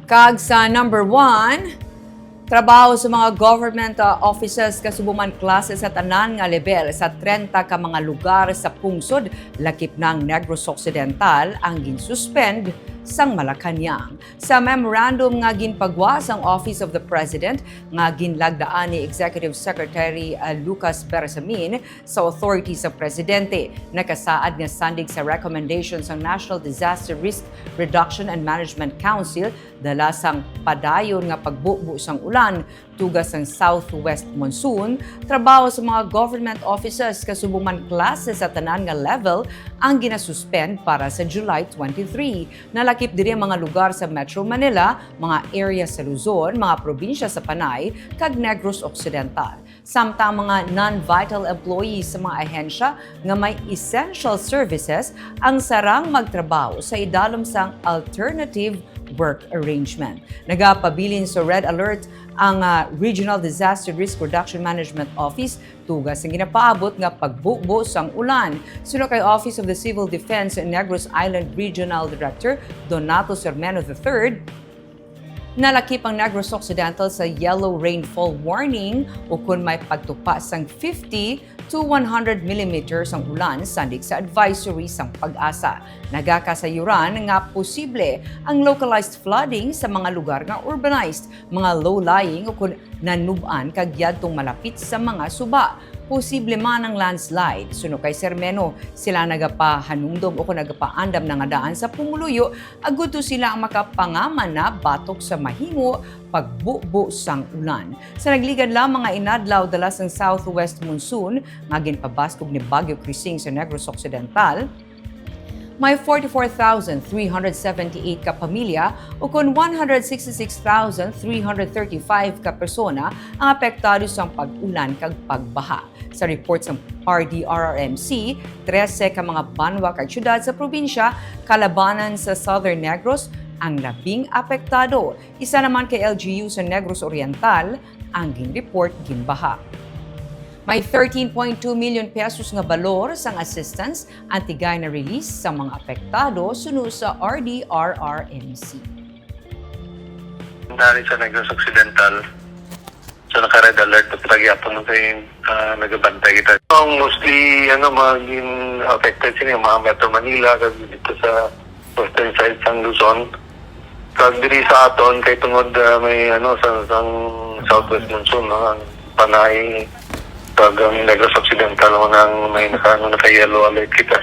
Kag sa number 1, trabaho sa mga government offices kasubuman klase sa tanan nga level sa 30 ka mga lugar sa pungsod lakip ng Negros Occidental ang ginsuspend sang Malacañang. Sa memorandum nga ginpagwas ang Office of the President nga ginlagdaan ni Executive Secretary Lucas Bersamin sa authority sa Presidente, nakasaad nga sandig sa recommendations ng National Disaster Risk Reduction and Management Council dala sang padayon nga pagbubo sang ulan tugas ng southwest monsoon, trabaho sa mga government offices kasubuman klase sa tanan nga level ang ginasuspend para sa July 23. Nalakip diri ang mga lugar sa Metro Manila, mga area sa Luzon, mga probinsya sa Panay, kag Negros Occidental. Samtang mga non-vital employees sa mga ahensya nga may essential services ang sarang magtrabaho sa idalom sang alternative work arrangement. Nagapabilin sa red alert ang Regional Disaster Risk Reduction Management Office tugas ang ginapaabot nga pagbubo sang ulan. Suno kay Office of the Civil Defense Negros Island Regional Director Donato Sermeno III, nalakip ang Negros Occidental sa yellow rainfall warning o kung may pagtupa sang 50 to 100 millimeters ang ulan sandig sa advisory sang pag-asa. Nagakasayuran nga posible ang localized flooding sa mga lugar nga urbanized, mga low-lying o kung nanuban kagyadtong malapit sa mga suba. Posible man ang landslide. Suno kay Sermeno, sila nagapahanumdom o kung nagapaandam na nga daan sa pumuluyo, aguto sila ang makapangaman na batok sa mahimo pagbubo sang ulan. Sa nagligad lang mga inadlaw dala sang southwest monsoon, nga ginpabaskog ni Bagyo Crising sa Negros Occidental, may 44,378 ka pamilya o kung 166,335 ka persona ang apektado sa pag-ulan kag pagbaha. Sa report ng RDRRMC, 13 ka mga banwa kag syudad sa probinsya kalabanan sa Southern Negros ang labing apektado. Isa naman kay LGU sa Negros Oriental ang ginreport ginbaha. May 13.2 million pesos nga balor sang assistance ang tigay na release sa mga apektado sunod sa RDRRMC. Dari sa Negros Occidental, so naka-red alert at pagyapon kayo nagabantay kita. Mostly, maging affected sila yung mga Metro Manila, kag dito sa western side sang Luzon. Kag diri sa aton, kay tungod may sa southwest monsoon, ang Panay, kag ang Negros Occidental, may naka-yellow alert kita.